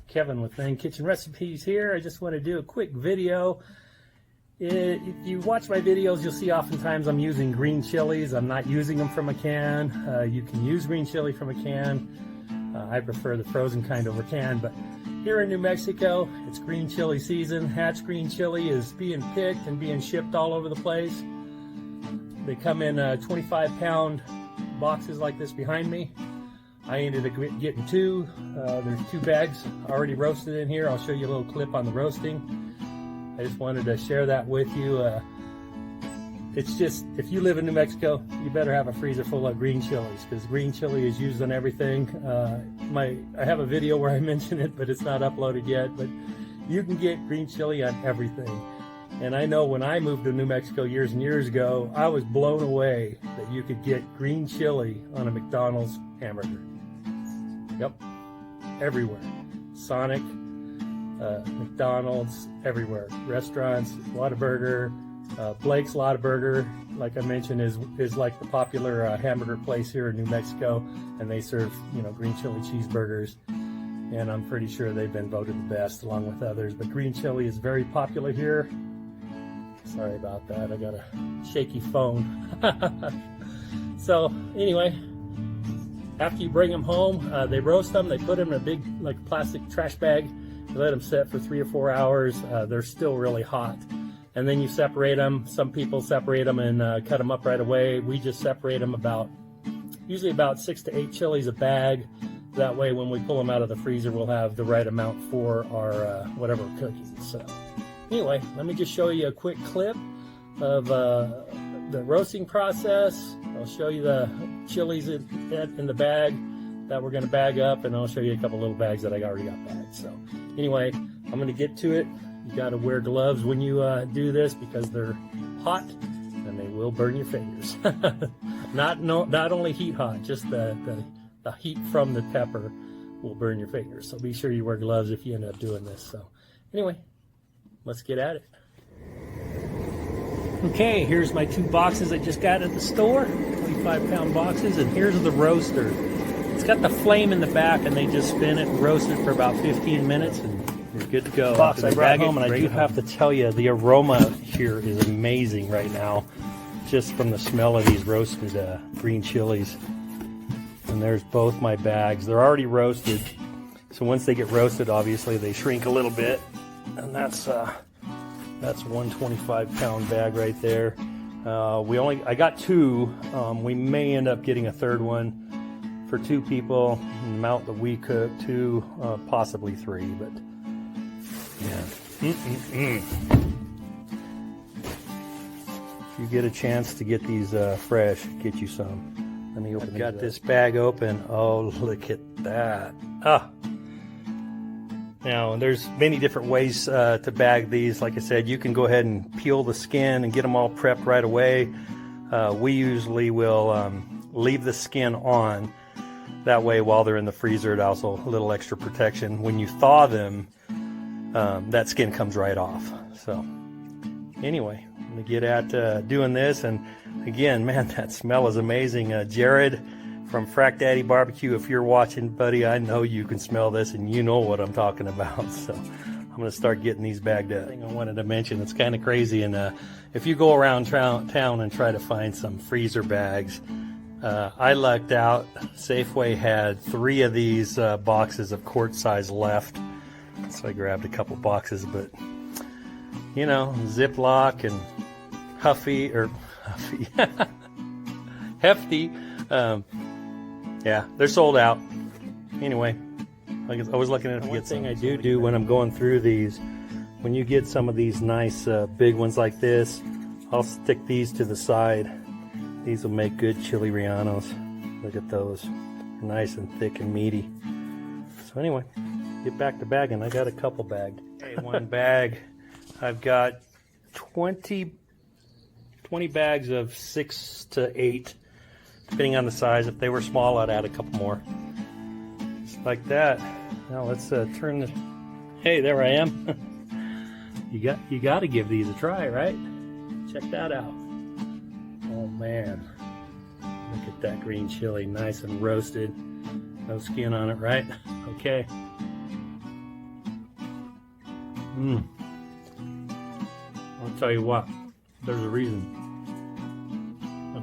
Kevin with ManKitchenRecipes here. I just want to do a quick video. If you watch my videos, you'll see oftentimes I'm using green chilies. I'm not using them from a can. You can use green chili from a can. I prefer the frozen kind over can, but here in New Mexico, it's green chili season. Hatch Green Chili is being picked and being shipped all over the place. They come in 25-pound boxes like this behind me. I ended up getting two. There's 2 bags already roasted in here. I'll show you a little clip on the roasting. I just wanted to share that with you. It's just, if you live in New Mexico, you better have a freezer full of green chilies, because green chili is used on everything. I have a video where I mention it, but it's not uploaded yet. But you can get green chili on everything. And I know when I moved to New Mexico years and years ago, I was blown away that you could get green chili on a McDonald's hamburger. Yep, everywhere. Sonic, McDonald's, everywhere. Restaurants, Whataburger, Blake's Whataburger, like I mentioned, is like the popular hamburger place here in New Mexico, and they serve, green chili cheeseburgers, and I'm pretty sure they've been voted the best along with others. But green chili is very popular here. Sorry about that, I got a shaky phone. So anyway, after you bring them home, they roast them, they put them in a big plastic trash bag, you let them sit for 3 or 4 hours. They're still really hot. And then you separate them. Some people separate them and cut them up right away. We just separate them usually about 6 to 8 chilies a bag. That way when we pull them out of the freezer, we'll have the right amount for our whatever we're cooking. So anyway, let me just show you a quick clip of the roasting process. I'll show you the chilies in the bag that we're going to bag up, and I'll show you a couple little bags that I already got bagged. So anyway, I'm going to get to it. You got to wear gloves when you do this, because they're hot and they will burn your fingers. Not only heat hot, just the heat from the pepper will burn your fingers. So be sure you wear gloves if you end up doing this. So anyway, let's get at it. Okay, here's my 2 boxes I just got at the store, 25-pound boxes, and here's the roaster. It's got the flame in the back, and they just spin it and roast it for about 15 minutes, and you're good to go. Box I brought home, and I do have to tell you, the aroma here is amazing right now, just from the smell of these roasted green chilies. And there's both my bags. They're already roasted, so once they get roasted, obviously they shrink a little bit, and that's one 25-pound bag right there. I got 2. We may end up getting a 3rd one for 2 people. The amount that we cook, 2, possibly 3. But yeah. If you get a chance to get these fresh, get you some. Let me open. I've got this bag open. Oh, look at that! Now, there's many different ways to bag these. Like I said, you can go ahead and peel the skin and get them all prepped right away. We usually will leave the skin on. That way, while they're in the freezer, it also a little extra protection. When you thaw them, that skin comes right off. So anyway, I'm going to get at doing this. And again, man, that smell is amazing. Jared from Frack Daddy Barbecue, if you're watching, buddy, I know you can smell this and you know what I'm talking about. So I'm going to start getting these bagged up. Thing I wanted to mention, it's kind of crazy, and if you go around town and try to find some freezer bags, I lucked out. Safeway had 3 of these boxes of quart size left, so I grabbed a couple boxes. But Ziploc and Hefty. Yeah, they're sold out. Anyway, I was looking at one thing I do when I'm going through these. When you get some of these nice big ones like this, I'll stick these to the side. These will make good chili rellenos. Look at those, they're nice and thick and meaty. So anyway, get back to bagging. I got a couple bagged. Okay, 1 bag. I've got 20 bags of 6 to 8. Depending on the size. If they were small, I'd add a couple more. Just like that. Now let's turn this. Hey, there I am. You got to give these a try, right? Check that out. Oh man, look at that green chili, nice and roasted. No skin on it, right? Okay. I'll tell you what, there's a reason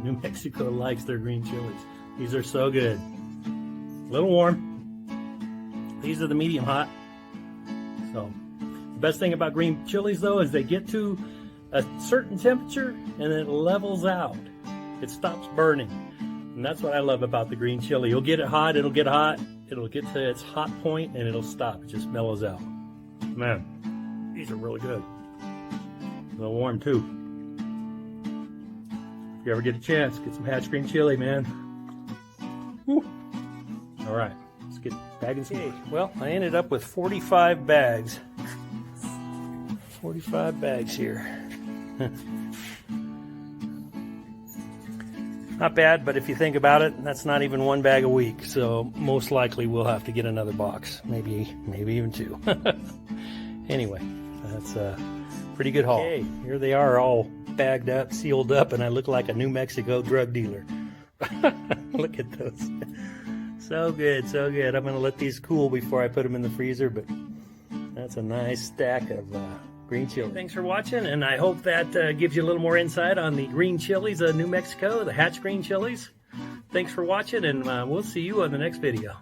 New Mexico likes their green chilies. These are so good. A little warm. These are the medium hot. So the best thing about green chilies though is they get to a certain temperature and then it levels out. It stops burning. And that's what I love about the green chili. You'll get it hot, it'll get hot, it'll get to its hot point and it'll stop. It just mellows out. Man, these are really good. A little warm too. If you ever get a chance, get some Hatch Green Chili, man. Woo. All right, let's get bagging some. Okay, well, I ended up with 45 bags. 45 bags here. Not bad, but if you think about it, that's not even one bag a week. So most likely we'll have to get another box, maybe even two. Anyway, that's a pretty good haul. Okay, here they are all bagged up, sealed up, and I look like a New Mexico drug dealer. Look at those. So good, so good. I'm gonna let these cool before I put them in the freezer, but that's a nice stack of green chili. Thanks for watching, and I hope that gives you a little more insight on the green chilies of New Mexico, the Hatch Green Chilies. Thanks for watching, and we'll see you on the next video.